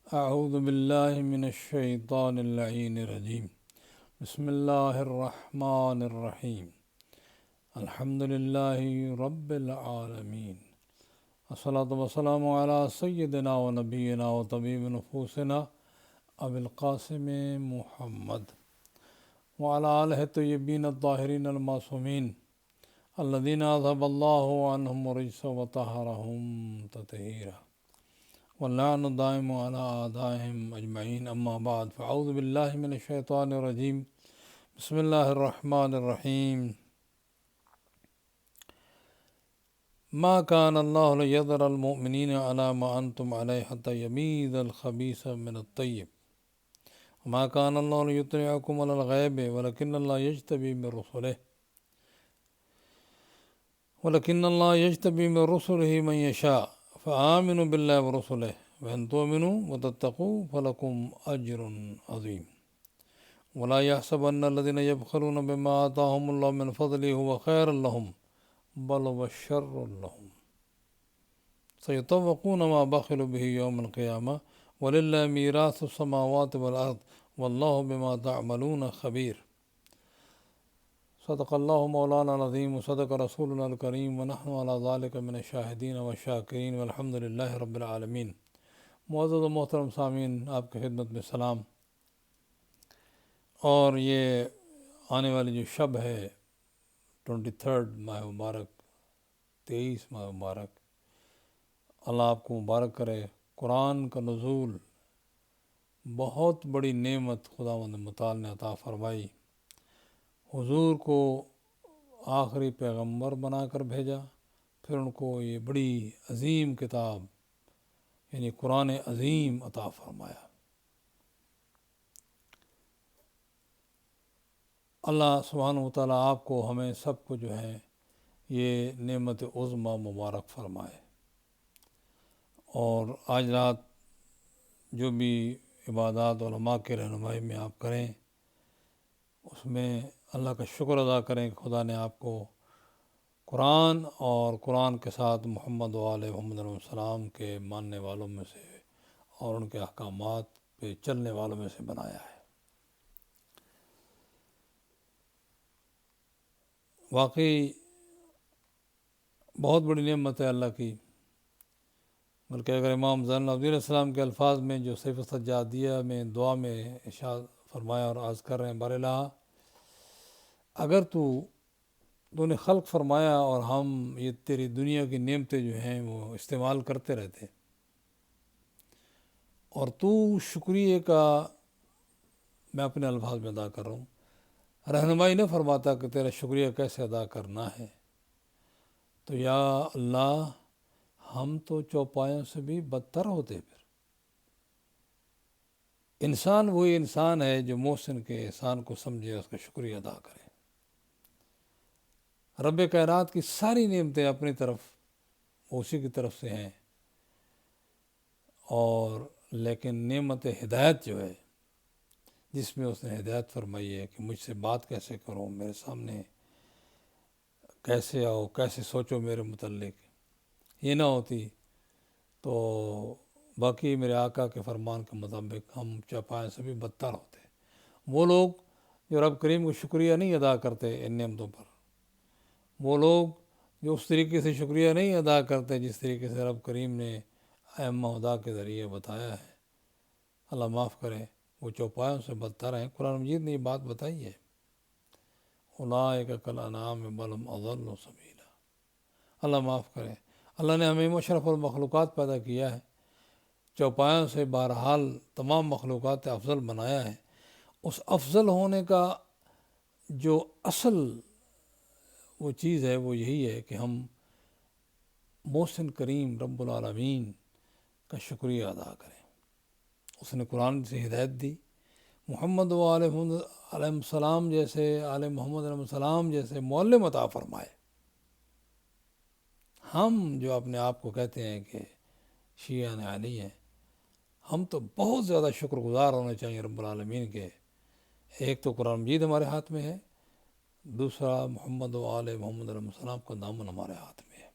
اعوذ باللہ من الشیطان اللعین الرجیم بسم اللہ الرحمن الرحیم الحمد للہ رب العالمین الصلاۃ والسلام علی سیدنا و نبینا و طبیب نفوسنا ابی القاسم محمد وعلی آلہ الطیبین الطاہرین المعصومین الذین اذھب اللہ عنہم الرجس وطہرہم تطہیرا واللعن الدائم على أعدائهم أجمعين أما بعد فأعوذ بالله من الشيطان الرجيم بسم الله الرحمن الرحيم ما كان الله ليذر المؤمنين على ما أنتم عليه حتى يميز الخبيث من الطيب وما كان الله ليطلعكم على الغيب ولكن الله يجتبي من رسله من يشاء فآمنوا بالله ورسله وإن تؤمنوا وتتقوا فلكم أجر عظيم ولا يحسبن الذين يبخلون بما آتاهم الله من فضله هو خير لهم بل هو شر لهم سيطوقون ما بخلوا به يوم القيامة ولله ميراث السماوات والأرض والله بما تعملون خبير صدق اللہ مولانا العظیم وصدق رسولنا الکریم ونحن علی ذلک من الشاہدین والشاکرین والحمد للہ رب العالمین۔ معزز و محترم سامعین، آپ کی خدمت میں سلام۔ اور یہ آنے والی جو شب ہے 23 ماہ مبارک، 23 ماہ مبارک، اللہ آپ کو مبارک کرے۔ قرآن کا نزول بہت بڑی نعمت خداوند متعال نے عطا فرمائی۔ حضور کو آخری پیغمبر بنا کر بھیجا، پھر ان کو یہ بڑی عظیم کتاب یعنی قرآن عظیم عطا فرمایا۔ اللہ سبحانہ وتعالیٰ آپ کو ہمیں سب کو جو ہے یہ نعمت عظمیٰ مبارک فرمائے۔ اور آج رات جو بھی عبادات علماء کے رہنمائی میں آپ کریں، اس میں اللہ کا شکر ادا کریں کہ خدا نے آپ کو قرآن اور قرآن کے ساتھ محمد و آل محمد علیہ السلام کے ماننے والوں میں سے اور ان کے احکامات پہ چلنے والوں میں سے بنایا ہے۔ واقعی بہت بڑی نعمت ہے اللہ کی۔ بلکہ اگر امام زین العابدین علیہ السلام کے الفاظ میں جو سیف السجادیہ میں دعا میں ارشاد فرمایا اور عرض کر رہے ہیں، بار الہ اگر تو نے خلق فرمایا اور ہم یہ تیری دنیا کی نعمتیں جو ہیں وہ استعمال کرتے رہتے، اور تو شکریہ کا، میں اپنے الفاظ میں ادا کر رہا ہوں، رہنمائی نہ فرماتا کہ تیرا شکریہ کیسے ادا کرنا ہے، تو یا اللہ ہم تو چوپایوں سے بھی بدتر ہوتے۔ پھر انسان وہی انسان ہے جو محسن کے احسان کو سمجھے، اس کا شکریہ ادا کرے۔ رب کائنات کی ساری نعمتیں اپنی طرف اسی کی طرف سے ہیں، اور لیکن نعمت ہدایت جو ہے جس میں اس نے ہدایت فرمائی ہے کہ مجھ سے بات کیسے کرو، میرے سامنے کیسے آؤ، کیسے سوچو میرے متعلق، یہ نہ ہوتی تو باقی میرے آقا کے فرمان کے مطابق ہم چوپائے سے بھی بدتر ہوتے۔ وہ لوگ جو رب کریم کو شکریہ نہیں ادا کرتے ان نعمتوں پر، وہ لوگ جو اس طریقے سے شکریہ نہیں ادا کرتے جس طریقے سے رب کریم نے ائمہ ہدیٰ کے ذریعے بتایا ہے، اللہ معاف کرے، وہ چوپایوں سے بدتر ہیں۔ قرآن مجید نے یہ بات بتائی ہے، اولئک کالانعام بل ھم اضل سبیلا۔ اللہ معاف کرے، اللہ نے ہمیں اشرف المخلوقات پیدا کیا ہے، چوپایوں سے بہرحال تمام مخلوقات افضل بنایا ہے۔ اس افضل ہونے کا جو اصل وہ چیز ہے وہ یہی ہے کہ ہم محسن کریم رب العالمین کا شکریہ ادا کریں۔ اس نے قرآن سے ہدایت دی، محمد و آل محمد علیہ السلام جیسے، آل محمد علیہ السلام جیسے معلم عطا فرمائے۔ ہم جو اپنے آپ کو کہتے ہیں کہ شیعہ علی ہیں، ہم تو بہت زیادہ شکر گزار ہونے چاہیے رب العالمین کے۔ ایک تو قرآن مجید ہمارے ہاتھ میں ہے، دوسرا محمد و آل محمد علیہ السلام کا دامن ہمارے ہاتھ میں ہے۔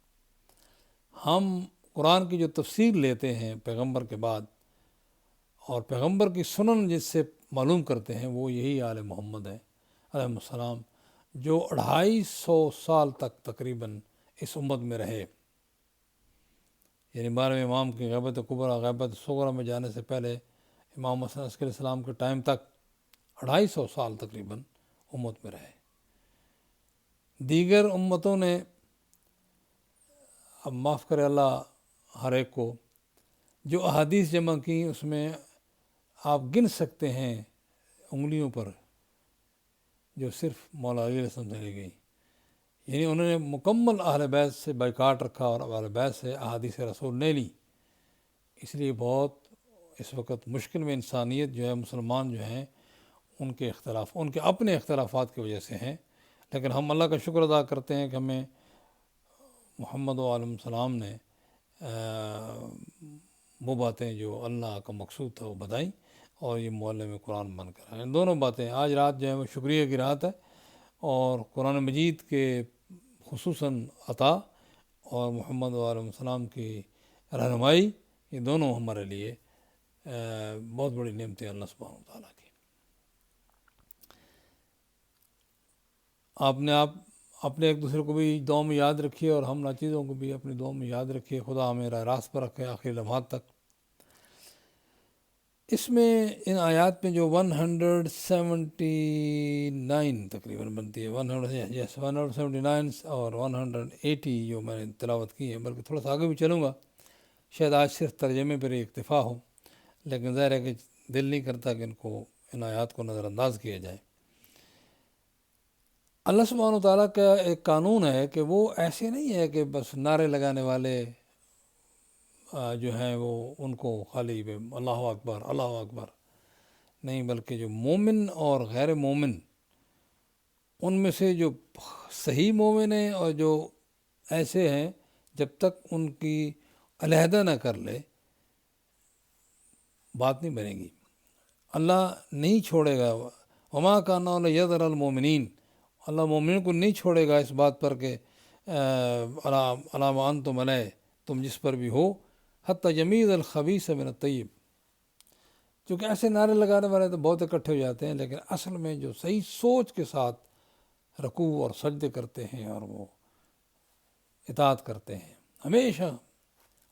ہم قرآن کی جو تفسیر لیتے ہیں پیغمبر کے بعد، اور پیغمبر کی سنن جس سے معلوم کرتے ہیں وہ یہی آل محمد ہے علیہ السلام، جو 250 سال تک تقریباً اس امت میں رہے، یعنی 12ویں امام کی غیبت کبریٰ غیبت صغریٰ میں جانے سے پہلے امام حسن عسکری علیہ السلام کے ٹائم تک 250 سال تقریباً امت میں رہے۔ دیگر امتوں نے، اب معاف کرے اللہ ہر ایک کو، جو احادیث جمع کی اس میں آپ گن سکتے ہیں انگلیوں پر جو صرف مولا علی علیہ السلام سے لی گئی، یعنی انہوں نے مکمل اہل بیت سے بائیکاٹ رکھا اور اہل بیت سے احادیث رسول نہیں لی۔ اس لیے بہت اس وقت مشکل میں انسانیت جو ہے، مسلمان جو ہیں ان کے اختلاف، ان کے اپنے اختلافات کی وجہ سے ہیں، لیکن ہم اللہ کا شکر ادا کرتے ہیں کہ ہمیں محمد علیہ السلام نے وہ باتیں جو اللہ کا مقصود تھا وہ بتائیں، اور یہ معلم قرآن بن کر آئے۔ دونوں باتیں، آج رات جو ہے وہ شکریہ کی رات ہے، اور قرآن مجید کے خصوصاً عطا اور محمد علیہ السلام کی رہنمائی، یہ دونوں ہمارے لیے بہت بڑی نعمتیں اللہ سبحانہ و تعالیٰ کی۔ اپنے ایک دوسرے کو بھی دعاؤں میں یاد رکھیے، اور ہم ناچیزوں کو بھی اپنی دعاؤں میں یاد رکھیے۔ خدا ہمیں راہ راست پر رکھے آخری لمحات تک۔ اس میں ان آیات میں جو 179 تقریباً بنتی ہے، 179 اور 180 جو میں نے تلاوت کی ہے، بلکہ تھوڑا سا آگے بھی چلوں گا، شاید آج صرف ترجمے پر ہی اکتفا ہو، لیکن ظاہر ہے کہ دل نہیں کرتا کہ ان آیات کو نظر انداز کیا جائے۔ اللہ سبحانہ و تعالیٰ کا ایک قانون ہے کہ وہ ایسے نہیں ہے کہ بس نعرے لگانے والے جو ہیں وہ ان کو خالی اللہ اکبر اللہ اکبر نہیں، بلکہ جو مومن اور غیر مومن، ان میں سے جو صحیح مومن ہیں اور جو ایسے ہیں، جب تک ان کی علیحدہ نہ کر لے بات نہیں بنے گی۔ اللہ نہیں چھوڑے گا، وما کان لیذر المؤمنین، اللہ مومنین کو نہیں چھوڑے گا اس بات پر کہ علی ما انتم علیہ، تم جس پر بھی ہو، حتی یمیز الخبیث من الطیب۔ چونکہ ایسے نعرے لگانے والے تو بہت اکٹھے ہو جاتے ہیں، لیکن اصل میں جو صحیح سوچ کے ساتھ رکوع اور سجدے کرتے ہیں اور وہ اطاعت کرتے ہیں، ہمیشہ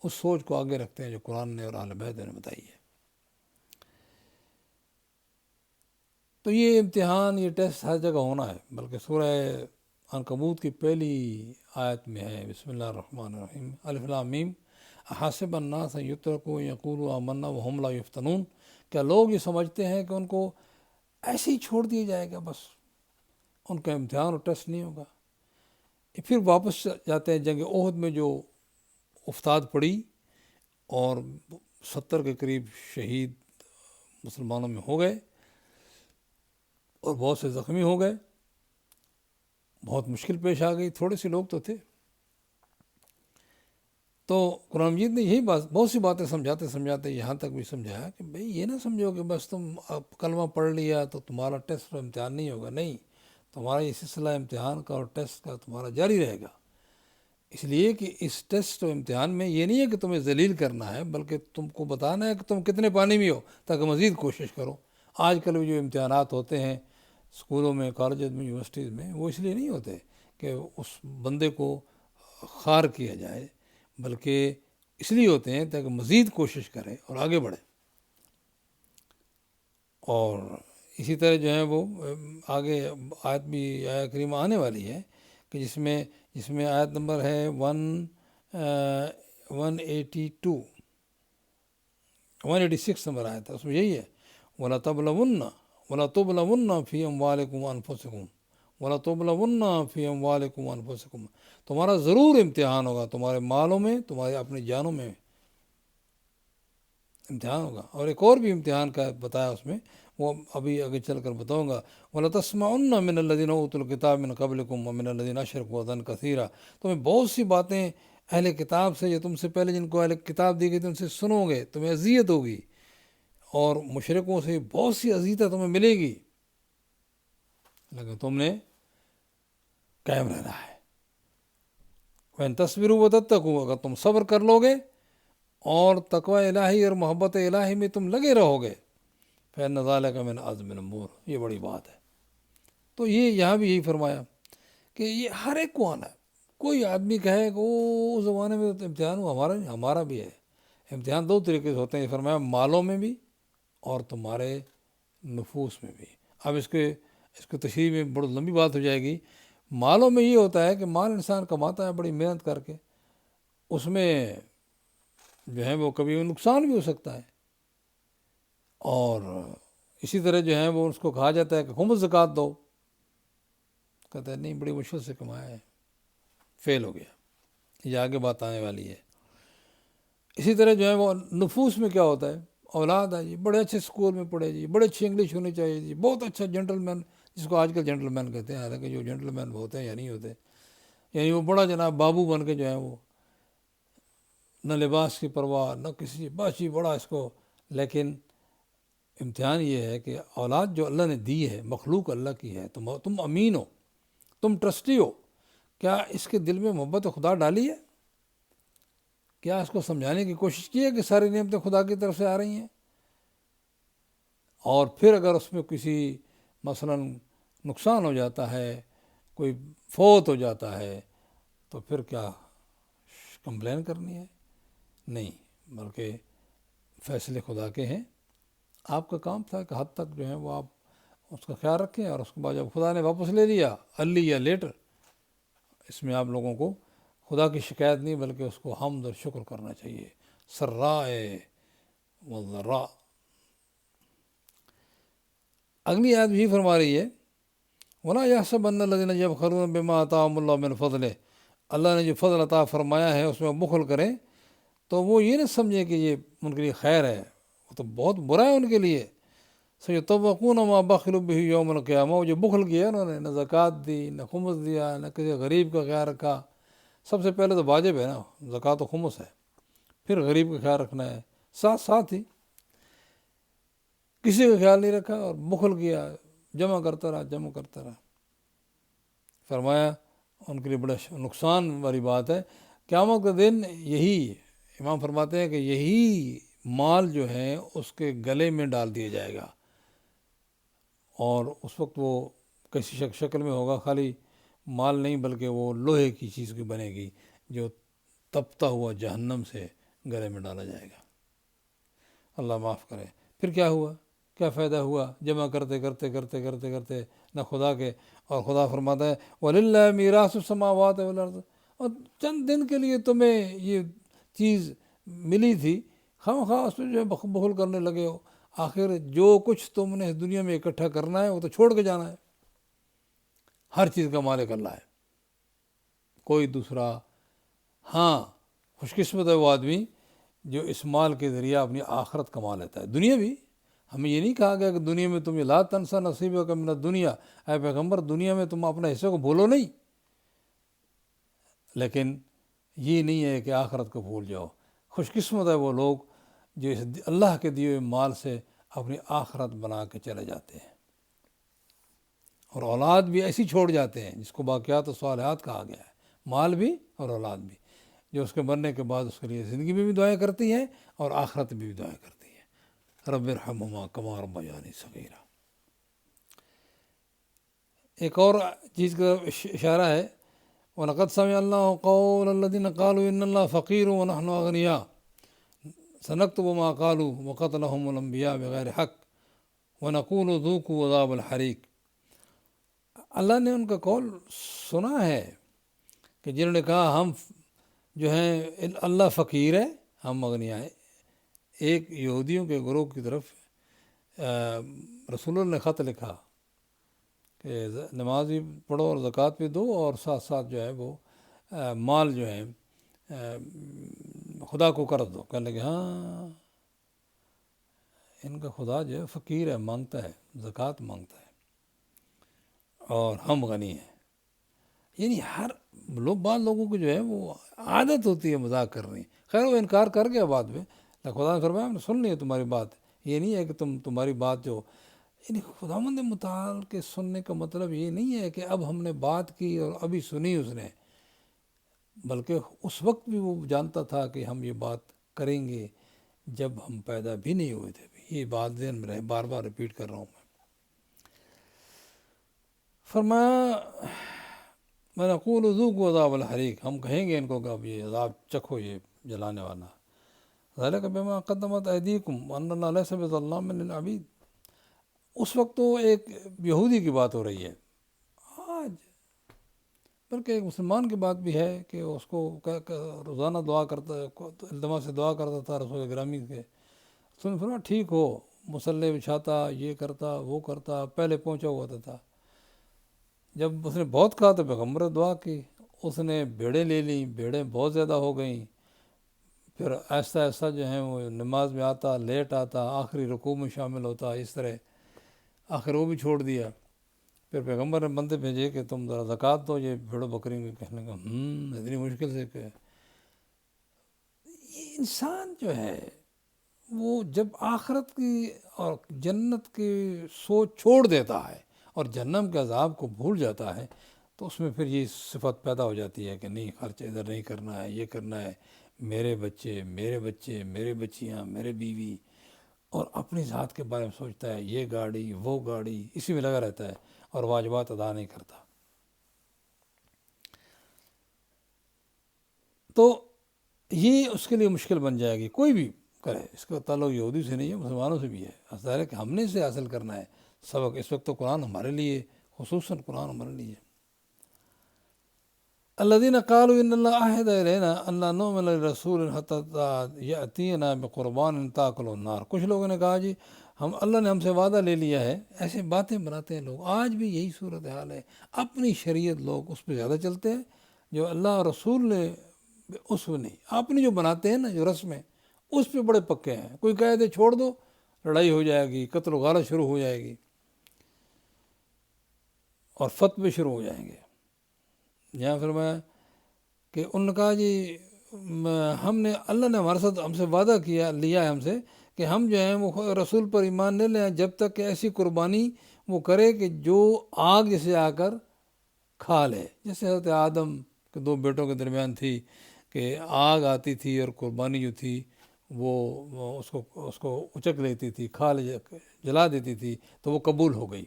اس سوچ کو آگے رکھتے ہیں جو قرآن نے اور اہل بیت نے بتائی ہے۔ تو یہ امتحان، یہ ٹیسٹ ہر جگہ ہونا ہے، بلکہ سورہ عنکبوت کی پہلی آیت میں ہے، بسم اللہ الرحمن الرحیم، الف لام میم، احسب الناس ان یترکوا ان یقولوا آمنا وهم لا یفتنون۔ کیا لوگ یہ سمجھتے ہیں کہ ان کو ایسے ہی چھوڑ دیا جائے گا، بس ان کا امتحان اور ٹیسٹ نہیں ہوگا؟ پھر واپس جاتے ہیں جنگ احد میں جو افتاد پڑی اور 70 کے قریب شہید مسلمانوں میں ہو گئے اور بہت سے زخمی ہو گئے، بہت مشکل پیش آ گئی، تھوڑے سے لوگ تو تھے۔ تو قرآن مجید نے یہی بہت سی باتیں سمجھاتے یہاں تک بھی سمجھایا کہ بھئی یہ نہ سمجھو کہ بس تم کلمہ پڑھ لیا تو تمہارا ٹیسٹ اور امتحان نہیں ہوگا، نہیں، تمہارا یہ سلسلہ امتحان کا اور ٹیسٹ کا تمہارا جاری رہے گا۔ اس لیے کہ اس ٹیسٹ و امتحان میں یہ نہیں ہے کہ تمہیں ذلیل کرنا ہے، بلکہ تم کو بتانا ہے کہ تم کتنے پانی میں ہو تاکہ مزید کوشش کرو۔ آج کل بھی جو امتحانات ہوتے ہیں اسکولوں میں، کالجز میں، یونیورسٹیز میں، وہ اس لیے نہیں ہوتے کہ اس بندے کو خار کیا جائے، بلکہ اس لیے ہوتے ہیں تاکہ مزید کوشش کرے اور آگے بڑھے۔ اور اسی طرح جو ہے وہ آگے آیت بھی آیت کریمہ آنے والی ہے کہ جس میں آیت نمبر ہے 186 نمبر آیت ہے، اس میں یہی ہے، وَلَتُبْلَوُنَّ فِي أَمْوَالِكُمْ وَأَنفُسِكُمْ وَلَتُبْلَوُنَّ فِي أَمْوَالِكُمْ وَأَنفُسِكُمْ۔ تمہارا ضرور امتحان ہوگا، تمہارے مالوں میں، تمہارے اپنی جانوں میں امتحان ہوگا۔ اور ایک اور بھی امتحان کا بتایا اس میں، وہ ابھی آگے چل کر بتاؤں گا، وَلَتَسْمَعُنَّ مِنَ الَّذِينَ أُوتُوا الْكِتَابَ مِنْ قَبْلِكُمْ وَمِنَ الَّذِينَ أَشْرَكُوا أَذًى كَثِيرًا۔ تمہیں بہت سی باتیں اہل کتاب سے، جو تم سے پہلے جن کو اہل کتاب دی گئی تھی ان سے سنو گے، تمہیں اذیت ہوگی، اور مشرکوں سے بہت سی اذیتیں تمہیں ملے گی، لیکن تم نے قائم رہنا ہے۔ وَإِن تَصْبِرُوا وَتَتَّقُوا، اگر تم صبر کر لو گے اور تقوی الہی اور محبت الہی میں تم لگے رہو گے، فإن ذلک من عزم الامور، یہ بڑی بات ہے۔ تو یہ یہاں بھی یہی فرمایا کہ یہ ہر ایک کو آنا ہے۔ کوئی آدمی کہے کہ وہ اس زمانے میں تو امتحان ہوا، ہمارا نہیں، ہمارا بھی ہے۔ امتحان دو طریقے سے ہوتے ہیں، فرمایا مالوں میں بھی اور تمہارے نفوس میں بھی۔ اب اس کی تشریح میں بڑی لمبی بات ہو جائے گی۔ مالوں میں یہ ہوتا ہے کہ مال انسان کماتا ہے بڑی محنت کر کے، اس میں جو ہے وہ کبھی نقصان بھی ہو سکتا ہے، اور اسی طرح جو ہے وہ اس کو کہا جاتا ہے کہ خمس زکوٰۃ دو، کہتا ہے نہیں بڑی مشکل سے کمایا ہے، فیل ہو گیا، یہ آگے بات آنے والی ہے۔ اسی طرح جو ہے وہ نفوس میں کیا ہوتا ہے، اولاد ہے جی بڑے اچھے اسکول میں پڑھے جی، بڑے اچھی انگلش ہونی چاہیے جی، بہت اچھا جنٹل مین، جس کو آج کل جنٹل مین کہتے ہیں، حالانکہ جو جنٹل مین ہوتے ہیں یا نہیں ہوتے، یعنی وہ بڑا جناب بابو بن کے جو ہے وہ نہ لباس کی پرواہ نہ کسی، بس جی بڑا اس کو۔ لیکن امتحان یہ ہے کہ اولاد جو اللہ نے دی ہے، مخلوق اللہ کی ہے، تم امین ہو، تم ٹرسٹی ہو، کیا اس کے دل میں محبت خدا ڈالی ہے؟ کیا اس کو سمجھانے کی کوشش کی ہے کہ ساری نعمتیں خدا کی طرف سے آ رہی ہیں؟ اور پھر اگر اس میں کسی مثلا نقصان ہو جاتا ہے، کوئی فوت ہو جاتا ہے، تو پھر کیا کمپلین کرنی ہے؟ نہیں، بلکہ فیصلے خدا کے ہیں۔ آپ کا کام تھا کہ حد تک جو ہے وہ آپ اس کا خیال رکھیں، اور اس کے بعد جب خدا نے واپس لے لیا ارلی یا لیٹر، اس میں آپ لوگوں کو خدا کی شکایت نہیں بلکہ اس کو حمد اور شکر کرنا چاہیے، سرائے وضراء۔ اگلی آیت بھی فرما رہی ہے وَلَا يَحْسَبَنَّ الَّذِينَ يَبْخَلُونَ بِمَا آتَاهُمُ اللَّهُ مِنْ فَضْلِهِ، اللہ نے جو فضل عطا فرمایا ہے اس میں بخل کریں تو وہ یہ نہ سمجھیں کہ یہ ان کے لیے خیر ہے، وہ تو بہت برا ہے ان کے لیے۔ سَيُطَوَّقُونَ مَا بَخِلُوا بِهِ يَوْمَ الْقِيَامَةِ، وہ جو بخل کیا انہوں نے، نہ زکوٰۃ دی، نہ خمس دیا، نہ کسی غریب کا خیال رکھا۔ سب سے پہلے تو واجب ہے نا، زکوٰۃ و خمس ہے، پھر غریب کا خیال رکھنا ہے، ساتھ ساتھ ہی کسی کا خیال نہیں رکھا اور بخل کیا، جمع کرتا رہا۔ فرمایا ان کے لیے بڑا نقصان والی بات ہے۔ قیامت کا دن یہی امام فرماتے ہیں کہ یہی مال جو ہے اس کے گلے میں ڈال دیا جائے گا، اور اس وقت وہ کسی شکل میں ہوگا، خالی مال نہیں بلکہ وہ لوہے کی چیز کی بنے گی جو تپتا ہوا جہنم سے گلے میں ڈالا جائے گا۔ اللہ معاف کرے۔ پھر کیا ہوا، کیا فائدہ ہوا؟ جمع کرتے کرتے کرتے کرتے کرتے نہ خدا کے، اور خدا فرماتا ہے وَلِلَّهِ مِيرَاثُ السَّمَاوَاتِ وَالْأَرْضِ، اور چند دن کے لیے تمہیں یہ چیز ملی تھی، خواہ اس پہ جو ہے بخل کرنے لگے ہو۔ آخر جو کچھ تم نے اس دنیا میں اکٹھا کرنا ہے وہ تو چھوڑ کے جانا ہے۔ ہر چیز کا مالک اللہ ہے، کوئی دوسرا۔ ہاں خوش قسمت ہے وہ آدمی جو اس مال کے ذریعہ اپنی آخرت کما لیتا ہے۔ دنیا بھی، ہمیں یہ نہیں کہا گیا کہ دنیا میں تم لا تنسا نصیبک من الدنیا، اے پیغمبر دنیا میں تم اپنے حصے کو بھولو نہیں، لیکن یہ نہیں ہے کہ آخرت کو بھول جاؤ۔ خوش قسمت ہے وہ لوگ جو اس اللہ کے دیے ہوئے مال سے اپنی آخرت بنا کے چلے جاتے ہیں، اور اولاد بھی ایسی چھوڑ جاتے ہیں جس کو باقیات و صالحات کہا گیا ہے، مال بھی اور اولاد بھی، جو اس کے مرنے کے بعد اس کے لیے زندگی میں بھی دعائیں کرتی ہیں اور آخرت میں بھی دعائیں کرتی ہیں، رب ارحمہما کما ربیانی صغیرا۔ ایک اور چیز کا اشارہ ہے وَلَقَدْ سَمِعَ اللَّهُ قَوْلَ الَّذِينَ قَالُوا إِنَّ اللَّهَ فَقِيرٌ وَنَحْنُ أَغْنِيَاءُ سَنَكْتُبُ مَا قَالُوا وَقَتْلَهُمُ الْأَنْبِيَاءَ بِغَيْرِ حَقٍّ وَنَقُولُ ذُوقُوا عَذَابَ الْحَرِيقِ۔ اللہ نے ان کا قول سنا ہے کہ جنہوں نے کہا ہم جو ہیں اللہ فقیر ہے، ہم اغنیاء ہیں۔ ایک یہودیوں کے گروہ کی طرف رسول اللہ نے خط لکھا کہ نماز بھی پڑھو اور زکوٰۃ بھی دو، اور ساتھ ساتھ جو ہے وہ مال جو ہے خدا کو قرض دو۔ کہنے لگے ہاں ان کا خدا جو ہے فقیر ہے، مانگتا ہے، زکوٰۃ مانگتا ہے، اور ہم غنی ہیں۔ یعنی ہر بعض لوگوں کو جو ہے وہ عادت ہوتی ہے مذاق کرنی۔ خیر وہ انکار کر گیا بعد میں، خدا نے فرمایا ہم نے سن لی ہے تمہاری بات۔ یہ نہیں ہے کہ تمہاری بات جو، یعنی خداوند متعال کے سننے کا مطلب یہ نہیں ہے کہ اب ہم نے بات کی اور ابھی سنی اس نے، بلکہ اس وقت بھی وہ جانتا تھا کہ ہم یہ بات کریں گے جب ہم پیدا بھی نہیں ہوئے تھے. یہ بات ذہن میں رہے, بار بار ریپیٹ کر رہا ہوں میں. فرمایا میں نقول ذوقوا عذاب الحریق, ہم کہیں گے ان کو کہ اب یہ عذاب چکھو, یہ جلانے والا. ذالک بما قدمت ایدیکم وان اللہ لیس بظلام للعبید. اس وقت تو ایک یہودی کی بات ہو رہی ہے, آج بلکہ ایک مسلمان کی بات بھی ہے کہ اس کو روزانہ دعا کرتا, التماس سے دعا کرتا تھا رسول گرامی کے. سن فرما ٹھیک ہو, مصلی بچھاتا, یہ کرتا وہ کرتا, پہلے پہنچا ہوا تھا. جب اس نے بہت کہا تو پیغمبر دعا کی, اس نے بھیڑیں لے لیں, بھیڑیں بہت زیادہ ہو گئیں. پھر ایسا ایسا جو ہے وہ نماز میں آتا, لیٹ آتا, آخری رکوع میں شامل ہوتا, اس طرح آخر وہ بھی چھوڑ دیا. پھر پیغمبر نے بندے بھیجے کہ تم ذرا زکوٰۃ دو یہ بھیڑوں بکریوں کے. کہنے کا اتنی مشکل سے کہ یہ انسان جو ہے وہ جب آخرت کی اور جنت کی سوچ چھوڑ دیتا ہے اور جہنم کے عذاب کو بھول جاتا ہے تو اس میں پھر یہ صفت پیدا ہو جاتی ہے کہ نہیں, خرچ ادھر نہیں کرنا ہے, یہ کرنا ہے, میرے بچے میرے بچیاں, میرے بیوی, اور اپنی ذات کے بارے میں سوچتا ہے, یہ گاڑی وہ گاڑی, اسی میں لگا رہتا ہے اور واجبات ادا نہیں کرتا. تو یہ اس کے لیے مشکل بن جائے گی. کوئی بھی کرے, اس کا تعلق یہودی سے نہیں ہے, مسلمانوں سے بھی ہے. ظاہر ہے کہ ہم نے اسے حاصل کرنا ہے سبق. اس وقت تو قرآن ہمارے لیے, خصوصاً قرآن ہمارے لیے. الذین قالوا ان اللہ عہد الینا ان لا نؤمن لرسول حتی یأتینا بقربان تاکل النار. کچھ لوگوں نے کہا جی اللہ نے ہم سے وعدہ لے لیا ہے. ایسے باتیں بناتے ہیں لوگ. آج بھی یہی صورتحال ہے. اپنی شریعت لوگ اس پہ زیادہ چلتے ہیں, جو اللہ اور رسول نے اس پہ نہیں. اپنی جو بناتے ہیں نا جو رسمیں, اس پہ بڑے پکے ہیں. کوئی کہے دے چھوڑ دو, لڑائی ہو جائے گی, قتل و غارت شروع ہو جائے گی اور فتوے شروع ہو جائیں گے. یہاں فرمایا کہ ان نے کہا جی ہم نے, اللہ نے ہمارے ساتھ ہم سے وعدہ لیا ہے ہم سے کہ ہم جو ہیں وہ رسول پر ایمان نہیں لیں جب تک کہ ایسی قربانی وہ کرے کہ جو آگ جسے آ کر کھا لے. جیسے حضرت آدم کے 2 بیٹوں کے درمیان تھی کہ آگ آتی تھی اور قربانی جو تھی وہ اس کو اچک لیتی تھی, جلا دیتی تھی, تو وہ قبول ہو گئی.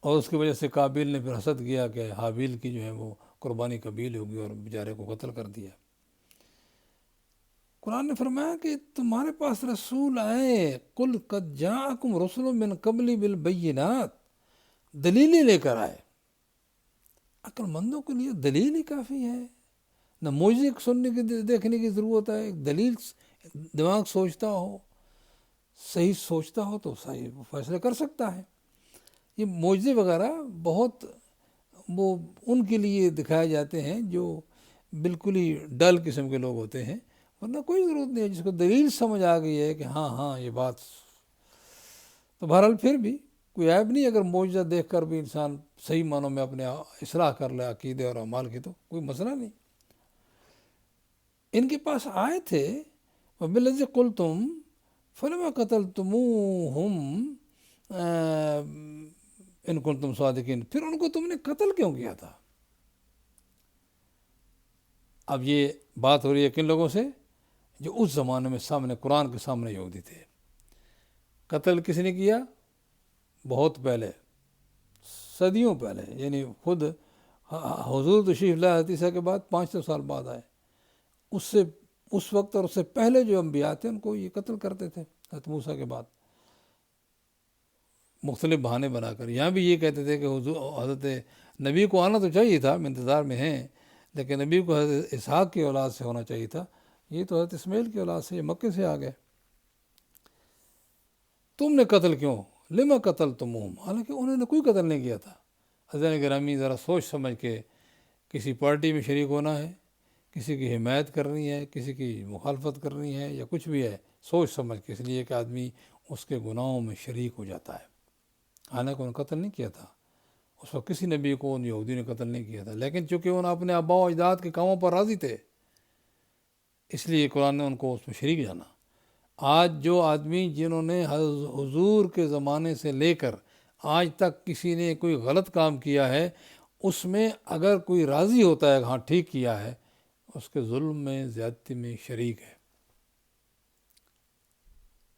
اور اس کی وجہ سے قابیل نے پھر حسد کیا کہ حابیل کی جو ہے وہ قربانی قبول ہوگی اور بیچارے کو قتل کر دیا. قرآن نے فرمایا کہ تمہارے پاس رسول آئے, قل قد جاءکم رسل من قبلی بالبینات, دلیلیں لے کر آئے. عقل مندوں کے لیے دلیل ہی کافی ہے, نہ معجزے سننے کی دیکھنے کی ضرورت ہے. ایک دلیل, دماغ سوچتا ہو, صحیح سوچتا ہو تو صحیح فیصلے کر سکتا ہے. یہ معجزے وغیرہ بہت وہ ان کے لیے دکھائے جاتے ہیں جو بالکل ہی ڈل قسم کے لوگ ہوتے ہیں, ورنہ کوئی ضرورت نہیں ہے. جس کو دلیل سمجھ آ گئی ہے کہ ہاں یہ بات, تو بہرحال پھر بھی کوئی عیب نہیں اگر معجزہ دیکھ کر بھی انسان صحیح معنوں میں اپنے اصلاح کر لے عقیدے اور اعمال کی, تو کوئی مسئلہ نہیں. ان کے پاس آئے تھے, وَبِالَّذِي قُلْتُمْ فَلِمَ قَتَلْتُمُوهُمْ ان کنتم صادقین, پھر ان کو تم نے قتل کیوں کیا تھا؟ اب یہ بات ہو رہی ہے کن لوگوں سے؟ جو اس زمانے میں سامنے قرآن کے سامنے یہودی تھے. قتل کس نے کیا؟ بہت پہلے, صدیوں پہلے, یعنی خود حضور تشریف لائے عیسیٰ کے بعد 500 سال بعد آئے. اس وقت اور اس سے پہلے جو انبیاء تھے ان کو یہ قتل کرتے تھے. حضرت موسیٰ کے بعد مختلف بہانے بنا کر. یہاں بھی یہ کہتے تھے کہ حضرت نبی کو آنا تو چاہیے تھا, ہم انتظار میں ہیں, لیکن نبی کو حضرت اسحاق کی اولاد سے ہونا چاہیے تھا. یہ تو حضرت اسماعیل کی اولاد سے, یہ مکے سے آ گئے. تم نے قتل کیوں؟ لما قتلتموہم, حالانکہ انہوں نے کوئی قتل نہیں کیا تھا. حضرت گرامی ذرا سوچ سمجھ کے, کسی پارٹی میں شریک ہونا ہے, کسی کی حمایت کرنی ہے, کسی کی مخالفت کرنی ہے, یا کچھ بھی ہے, سوچ سمجھ کے, اس لیے کہ آدمی اس کے گناہوں میں شریک ہو جاتا ہے. حالانکہ انہوں نے قتل نہیں کیا تھا. اس وقت کسی نبی کو ان یہودی نے قتل نہیں کیا تھا, لیکن چونکہ انہوں اپنے آباء و اجداد کے کاموں پر راضی تھے, اس لیے قرآن نے ان کو اس میں شریک جانا. آج جو آدمی جنہوں نے حضور کے زمانے سے لے کر آج تک کسی نے کوئی غلط کام کیا ہے, اس میں اگر کوئی راضی ہوتا ہے ہاں ٹھیک کیا ہے, اس کے ظلم میں زیادتی میں شریک ہے،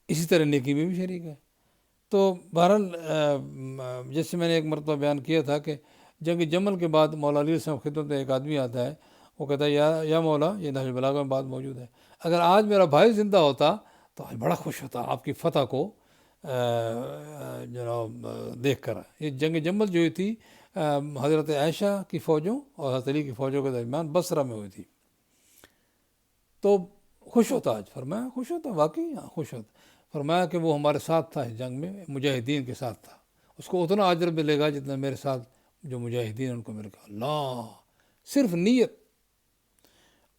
اسی طرح نیکی میں بھی شریک ہے۔ تو بہرحال جیسے میں نے ایک مرتبہ بیان کیا تھا کہ جنگ جمل کے بعد مولا علی صاحب خدمت میں ایک آدمی آتا ہے، وہ کہتا ہے یا مولا، یہ نہج البلاغہ میں بات موجود ہے، اگر آج میرا بھائی زندہ ہوتا تو آج بڑا خوش ہوتا آپ کی فتح کو جناب دیکھ کر۔ یہ جنگ جمل جو ہوئی تھی حضرت عائشہ کی فوجوں اور حضرت علی کی فوجوں کے درمیان بصرہ میں ہوئی تھی، تو خوش ہوتا آج، فرمایا خوش ہوتا، واقعی ہاں خوش ہوتا، فرمایا کہ وہ ہمارے ساتھ تھا اس جنگ میں، مجاہدین کے ساتھ تھا، اس کو اتنا اجر ملے گا جتنا میرے ساتھ جو مجاہدین ان کو ملے گا۔ اللہ، صرف نیت۔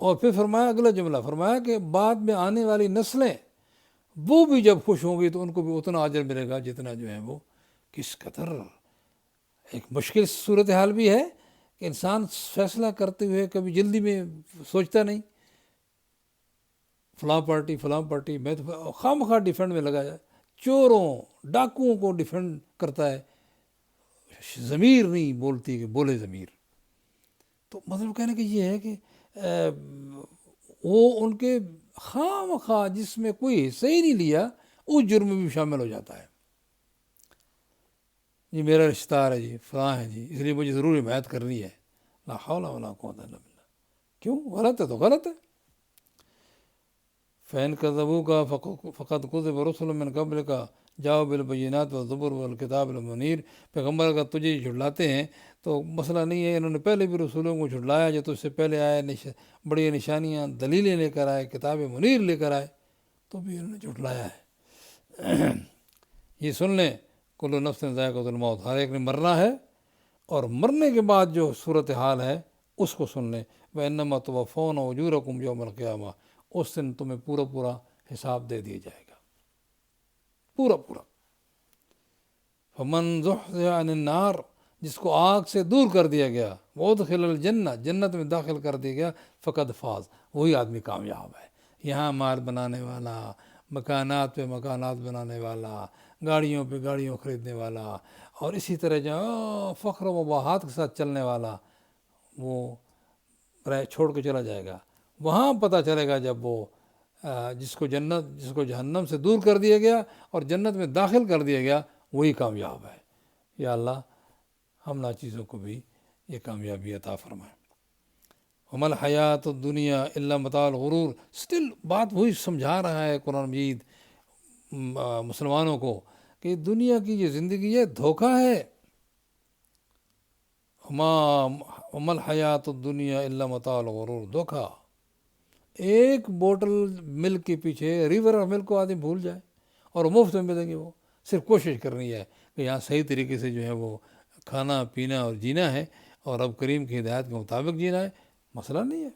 اور پھر فرمایا اگلا جملہ، فرمایا کہ بعد میں آنے والی نسلیں وہ بھی جب خوش ہوں گی تو ان کو بھی اتنا اجر ملے گا جتنا جو ہے وہ، کس قدر ایک مشکل صورتحال بھی ہے کہ انسان فیصلہ کرتے ہوئے کبھی جلدی میں سوچتا نہیں، فلاں پارٹی میں تو خواہ مخواہ ڈیفینڈ میں لگا جائے، چوروں ڈاکوؤں کو ڈیفینڈ کرتا ہے، ضمیر نہیں بولتی کہ بولے ضمیر۔ تو مطلب کہنے کہ یہ ہے کہ وہ ان کے خواہ مخواہ جس میں کوئی حصہ ہی نہیں لیا اس جرم میں بھی شامل ہو جاتا ہے، جی میرا رشتہ دار ہے جی، فلاں ہے جی، اس لیے مجھے ضرور حمایت کرنی ہے، لا حول ولا قوت الا باللہ۔ کیوں؟ غلط ہے تو غلط ہے۔ فین کذبوک فقد کذب رسل من قبل کا جاؤ بالبینات والزبر والکتاب المنیر۔ پیغمبر اگر تجھے جھٹلاتے ہیں تو مسئلہ نہیں ہے، انہوں نے پہلے بھی رسولوں کو جھٹلایا جو تجھ سے پہلے آئے، بڑی نشانیاں دلیلیں لے کر آئے، کتاب منیر لے کر آئے، تو بھی انہوں نے جھٹلایا ہے۔ یہ سن لیں، کل نفس ذائقۃ الموت، ہر ایک نے مرنا ہے، اور مرنے کے بعد جو صورتحال ہے اس کو سن لیں، وَإِنَّمَا تُوَفَّوْنَ أُجُورَكُمْ يَوْمَ الْقِيَامَةِ، اس دن تمہیں پورا حساب دے دیا جائے گا، پورا۔ فَمَنْ زُحْزِحَ عَنِ النَّارِ، جس کو آگ سے دور کر دیا گیا، وَأُدْخِلَ الْجَنَّةَ، جنت میں داخل کر دیا گیا، فقد فاز، وہی آدمی کامیاب ہے۔ یہاں مال بنانے والا، مکانات پہ مکانات بنانے والا، گاڑیوں پہ گاڑیوں خریدنے والا، اور اسی طرح جو فخر و مباحات کے ساتھ چلنے والا، وہ چھوڑ کے چلا جائے گا۔ وہاں پتہ چلے گا جب وہ جس کو جہنم سے دور کر دیا گیا اور جنت میں داخل کر دیا گیا، وہی کامیاب ہے۔ یا اللہ ہم ناچیزوں کو بھی یہ کامیابی عطا فرمائے۔ وَمَا الْحَيَاةُ الدُّنْيَا إِلَّا مَتَاعُ الْغُرُورِ، اسٹل بات وہی سمجھا رہا ہے قرآن مجید مسلمانوں کو کہ دنیا کی یہ زندگی ہے دھوکہ ہے۔ وَمَا الْحَيَاةُ الدُّنْيَا إِلَّا مَتَاعُ الْغُرُورِ، دھوکہ۔ ایک بوٹل ملک کے پیچھے، ریور آف ملک کو آدمی بھول جائے اور مفت میں ملیں گے، وہ صرف کوشش کرنی ہے کہ یہاں صحیح طریقے سے جو ہے وہ کھانا پینا اور جینا ہے، اور رب کریم کی ہدایت کے مطابق جینا ہے، مسئلہ نہیں ہے۔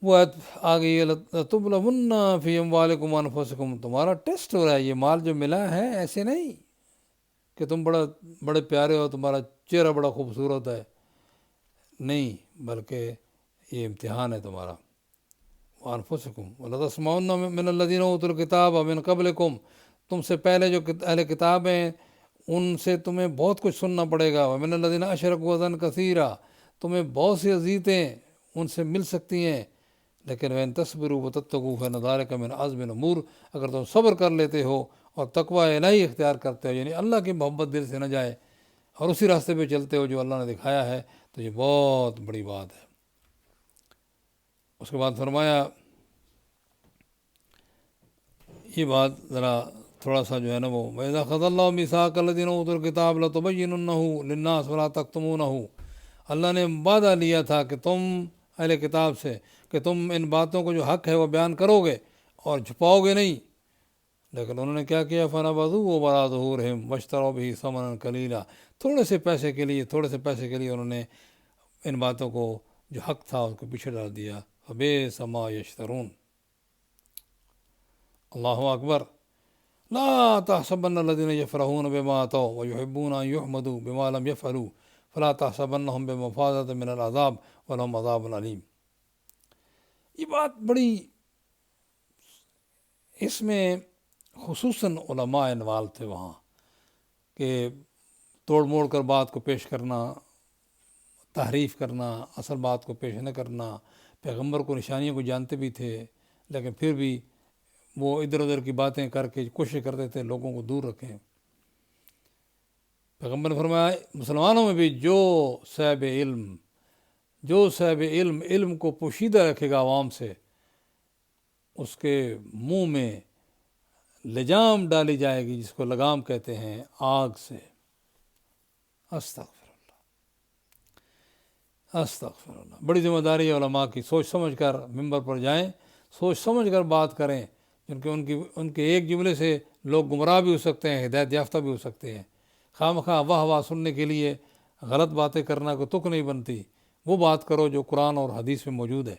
وہ آ گئی ہے لَتُبْلَوُنَّ فِي أَمْوَالِكُمْ وَأَنفُسِكُمْ، تمہارا ٹیسٹ ہو رہا ہے، یہ مال جو ملا ہے ایسے نہیں کہ تم بڑے پیارے ہو، تمہارا چہرہ بڑا خوبصورت ہے، نہیں، بلکہ یہ امتحان ہے تمہارا۔ وَأَنفُسِكُمْ وَلَتَسْمَعُنَّ مِنَ الَّذِينَ أُوتُوا الْكِتَابَ مِنْ قَبْلِكُمْ، تم سے پہلے جو اہل کتاب ہیں ان سے تمہیں بہت کچھ سننا پڑے گا۔ وَمِنَ الَّذِينَ أَشْرَكُوا أَذًى كَثِيرًا، تمہیں بہت سی اذیتیں ان سے مل سکتی ہیں، لیکن وَإِن تَصْبِرُوا وَتَتَّقُوا فَإِنَّ ذَلِكَ مِنْ عَزْمِ الْأُمُورِ، اگر تم صبر کر لیتے ہو اور تقوی الہی اختیار کرتے ہو، یعنی اللہ کی محبت دل سے نہ جائے، اور اسی راستے پہ چلتے ہو جو اللہ نے دکھایا ہے، تو یہ بہت بڑی بات ہے۔ اس کے بعد فرمایا، یہ بات ذرا تھوڑا سا جو ہے نا وہ، وَإِذَا أَخَذَ اللَّهُ مِيثَاقَ الَّذِينَ أُوتُوا الْكِتَابَ لَتُبَيِّنُنَّهُ لِلنَّاسِ وَلَا تَكْتُمُونَهُ، اللہ نے وعدہ لیا تھا کہ تم اہل کتاب سے کہ تم ان باتوں کو جو حق ہے وہ بیان کرو گے اور چھپاؤ گے نہیں، لیکن انہوں نے کیا کیا، فَنَبَذُوهُ وَرَاءَ ظُهُورِهِمْ وَاشْتَرَوْا بِهِ ثَمَنًا قَلِيلًا، تھوڑے سے پیسے کے لیے انہوں نے ان باتوں کو جو حق تھا اس کو پیچھے ڈال دیا۔ فَبِئْسَ مَا يَشْتَرُونَ۔ اللہ اکبر۔ لا تحسبن الذين يفرحون بما أتوا ويحبون أن يحمدوا بما لم يفعلوا فلا تحسبنهم بمفازة من العذاب ولهم عذاب علیم۔ یہ بات بڑی، اس میں خصوصاً علماء انوال تھے وہاں، کہ توڑ موڑ کر بات کو پیش کرنا، تحریف کرنا، اصل بات کو پیش نہ کرنا۔ پیغمبر کو نشانیوں کو جانتے بھی تھے، لیکن پھر بھی وہ ادھر ادھر کی باتیں کر کے کوشش کرتے تھے لوگوں کو دور رکھیں۔ پیغمبر نے فرمایا مسلمانوں میں بھی جو صاحب علم علم کو پوشیدہ رکھے گا عوام سے، اس کے منہ میں لجام ڈالی جائے گی، جس کو لگام کہتے ہیں، آگ سے۔ استغفر اللہ۔ بڑی ذمہ داری ہے علماء کی، سوچ سمجھ کر ممبر پر جائیں، سوچ سمجھ کر بات کریں، کیونکہ ان کے ایک جملے سے لوگ گمراہ بھی ہو سکتے ہیں، ہدایت یافتہ بھی ہو سکتے ہیں۔ خواہ مخواہ واہ سننے کے لیے غلط باتیں کرنا کو تک نہیں بنتی، وہ بات کرو جو قرآن اور حدیث میں موجود ہے۔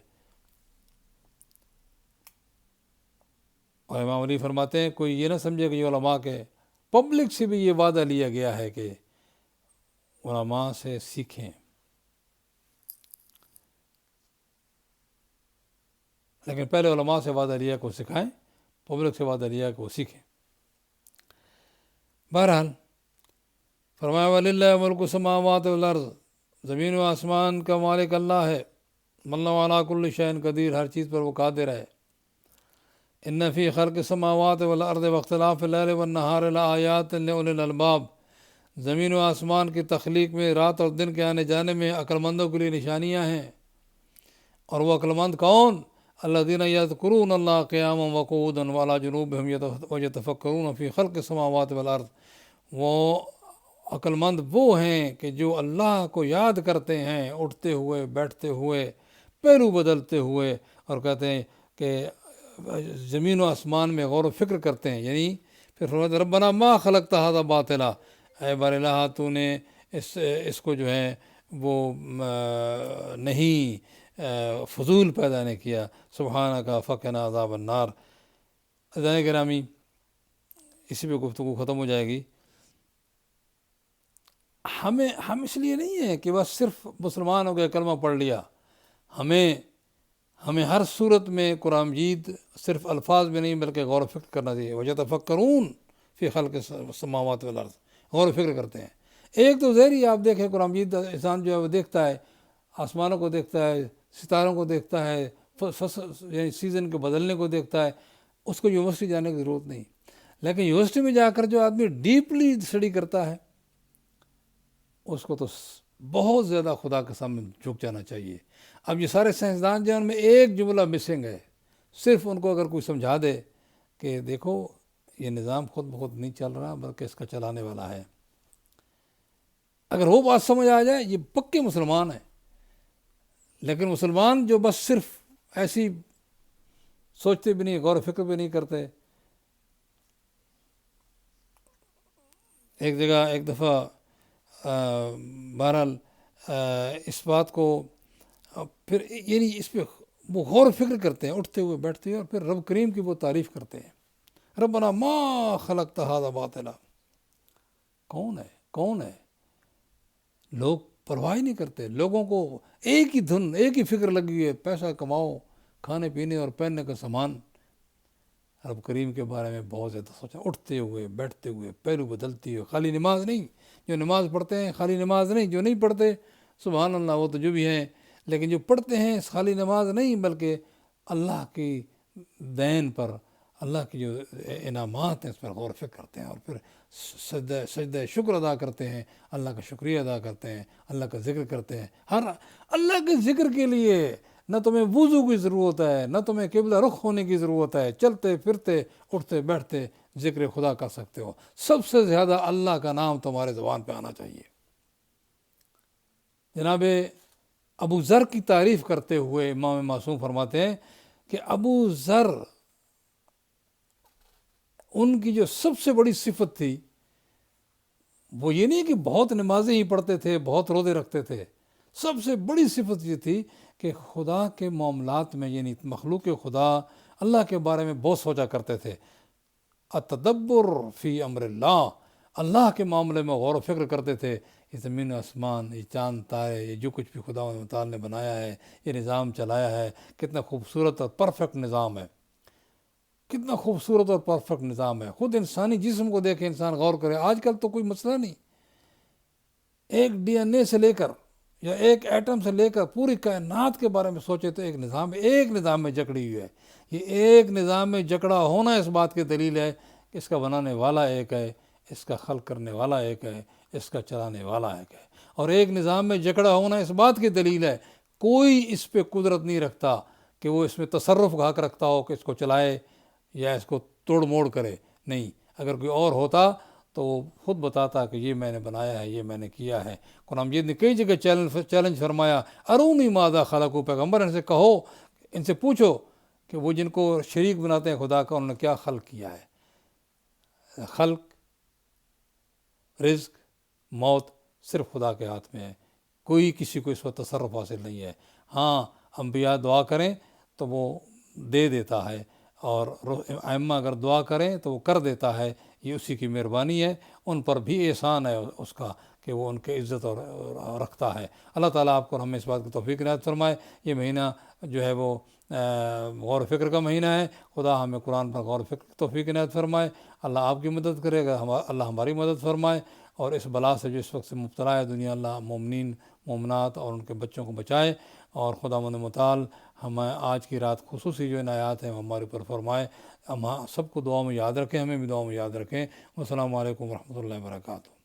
اور امام علی فرماتے ہیں کوئی یہ نہ سمجھے کہ یہ علماء کے پبلک سے بھی یہ وعدہ لیا گیا ہے کہ علماء سے سیکھیں، لیکن پہلے علماء سے وعدہ لیا کہ وہ سکھائیں، پبلک سے وعدہ لیا کہ وہ سیکھیں۔ بہرحال فرمایا وَلِلَّهِ مُلْكُ السَّمَاوَاتِ وَالْأَرْضِ، زمین و آسمان کا مالک اللہ ہے، وَاللَّهُ عَلَىٰ كُلِّ شَيْءٍ قدیر، ہر چیز پر وہ قادر ہے۔ إِنَّ فِي خَلْقِ السَّمَاوَاتِ وَالْأَرْضِ وَاخْتِلَافِ اللَّيْلِ وَالنَّهَارِ لَآيَاتٍ لِأُولِي الْأَلْبَابِ، زمین و آسمان کی تخلیق میں، رات اور دن کے آنے جانے میں عقل مندوں کے لیے نشانیاں ہیں۔ اور وہ عقل مند کون؟ الذین یذکرون اللہ قیاما وقعودا وعلی جنوبہم ویتفکرون فی خلق السماوات والارض، وہ عقل مند وہ ہیں کہ جو اللہ کو یاد کرتے ہیں اٹھتے ہوئے، بیٹھتے ہوئے، پہلو بدلتے ہوئے، اور کہتے ہیں کہ زمین و آسمان میں غور و فکر کرتے ہیں۔ یعنی پھر فرماتے ربنا ما خلقت ھذا باطلا، اے بار الہ تو نے اس کو جو ہے وہ نہیں فضول پیدا نہیں کیا، سبحانک فقنا عذاب النار۔ عزیزان گرامی، اسی پہ گفتگو ختم ہو جائے گی۔ ہم اس لیے نہیں ہیں کہ بس صرف مسلمان ہو گئے کلمہ پڑھ لیا، ہمیں ہر صورت میں قرآن مجید صرف الفاظ میں نہیں بلکہ غور و فکر کرنا چاہیے۔ وَيَتَفَكَّرُونَ فِي خَلْقِ السَّمَاوَاتِ وَالْأَرْضِ، غور و فکر کرتے ہیں۔ ایک تو ظاہری آپ دیکھیں قرآن مجید انسان جو ہے وہ دیکھتا ہے، آسمانوں کو دیکھتا ہے، ستاروں کو دیکھتا ہے، یعنی سیزن کے بدلنے کو دیکھتا ہے، اس کو یونیورسٹی جانے کی ضرورت نہیں۔ لیکن یونیورسٹی میں جا کر جو آدمی ڈیپلی اسٹڈی کرتا ہے، اس کو تو بہت زیادہ خدا کے سامنے جھک جانا چاہیے۔ اب یہ سارے سائنسدان جو ان میں ایک جملہ مسنگ ہے، صرف ان کو اگر کوئی سمجھا دے کہ دیکھو یہ نظام خود بخود نہیں چل رہا بلکہ اس کا چلانے والا ہے، اگر وہ بات سمجھ آ جائے، یہ پکے مسلمان ہیں۔ لیکن مسلمان جو بس صرف ایسی سوچتے بھی نہیں، غور و فکر بھی نہیں کرتے۔ ایک جگہ ایک دفعہ بہرحال اس بات کو پھر یعنی اس پہ وہ غور و فکر کرتے ہیں اٹھتے ہوئے بیٹھتے ہوئے، اور پھر رب کریم کی وہ تعریف کرتے ہیں، ربنا ما خلقت ھذا باطلا۔ کون ہے؟ لوگ پرواہ نہیں کرتے، لوگوں کو ایک ہی دھن، ایک ہی فکر لگی ہے، پیسہ کماؤ، کھانے پینے اور پہننے کا سامان۔ رب کریم کے بارے میں بہت زیادہ سوچا، اٹھتے ہوئے بیٹھتے ہوئے، پہلو بدلتی ہوئے، خالی نماز نہیں، جو نماز پڑھتے ہیں خالی نماز نہیں، جو نہیں پڑھتے سبحان اللہ وہ تو جو بھی ہیں، لیکن جو پڑھتے ہیں خالی نماز نہیں بلکہ اللہ کی دین پر، اللہ کی جو انعامات ہیں اس پر غور و فکر کرتے ہیں، اور پھر سجدہ شکر ادا کرتے ہیں، اللہ کا شکریہ ادا کرتے ہیں، اللہ کا ذکر کرتے ہیں۔ ہر اللہ کے ذکر کے لیے نہ تمہیں وضو کی ضرورت ہے، نہ تمہیں قبلہ رخ ہونے کی ضرورت ہے، چلتے پھرتے اٹھتے بیٹھتے ذکر خدا کر سکتے ہو۔ سب سے زیادہ اللہ کا نام تمہارے زبان پہ آنا چاہیے۔ جناب ابو ذر کی تعریف کرتے ہوئے امام معصوم فرماتے ہیں کہ ابو ذر، ان کی جو سب سے بڑی صفت تھی وہ یہ نہیں کہ بہت نمازیں ہی پڑھتے تھے، بہت روزے رکھتے تھے، سب سے بڑی صفت یہ تھی کہ خدا کے معاملات میں، یعنی مخلوق خدا اللہ کے بارے میں بہت سوچا کرتے تھے۔ التدبر فی امر اللہ، اللہ کے معاملے میں غور و فکر کرتے تھے۔ یہ زمین و آسمان، یہ چاند تارے، یہ جو کچھ بھی خدا متعال نے بنایا ہے، یہ نظام چلایا ہے، کتنا خوبصورت اور پرفیکٹ نظام ہے، کتنا خوبصورت اور پرفیکٹ نظام ہے۔ خود انسانی جسم کو دیکھیں، انسان غور کرے، آج کل تو کوئی مسئلہ نہیں، ایک ڈی این اے سے لے کر یا ایک ایٹم سے لے کر پوری کائنات کے بارے میں سوچے تو ایک نظام میں جکڑی ہوئی ہے. یہ ایک نظام میں جکڑا ہونا اس بات کی دلیل ہے کہ اس کا بنانے والا ایک ہے، اس کا خلق کرنے والا ایک ہے، اس کا چلانے والا ایک ہے. اور ایک نظام میں جکڑا ہونا اس بات کی دلیل ہے کوئی اس پہ قدرت نہیں رکھتا کہ وہ اس میں تصرف کا حق رکھتا ہو کہ اس کو چلائے یا اس کو توڑ موڑ کرے. نہیں، اگر کوئی اور ہوتا تو وہ خود بتاتا کہ یہ میں نے بنایا ہے، یہ میں نے کیا ہے. قرآن مجید نے کئی جگہ چیلنج فرمایا، ارونی ماذا خلقوا، پیغمبر ان سے کہو، ان سے پوچھو کہ وہ جن کو شریک بناتے ہیں خدا کا، انہوں نے کیا خلق کیا ہے. خلق، رزق، موت صرف خدا کے ہاتھ میں ہے، کوئی کسی کو اس پر تصرف حاصل نہیں ہے. ہاں، انبیاء دعا کریں تو وہ دے دیتا ہے، اور ائمہ اگر دعا کریں تو وہ کر دیتا ہے. یہ اسی کی مہربانی ہے، ان پر بھی احسان ہے اس کا کہ وہ ان کی عزت اور رکھتا ہے. اللہ تعالیٰ آپ کو ہمیں اس بات کی توفیق عنایت فرمائے. یہ مہینہ جو ہے وہ غور و فکر کا مہینہ ہے. خدا ہمیں قرآن پر غور و فکر کی توفیق عنایت فرمائے. اللہ آپ کی مدد کرے گا، اللہ ہماری مدد فرمائے. اور اس بلا سے جو اس وقت سے مبتلا ہے دنیا، اللہ مومنین مومنات اور ان کے بچوں کو بچائے. اور خداوند متعال ہمیں آج کی رات خصوصی جو عنایات ہیں ہمارے اوپر فرمائے. ہم سب کو دعا میں یاد رکھیں، ہمیں بھی دعا میں یاد رکھیں. السلام علیکم ورحمۃ اللہ وبرکاتہ.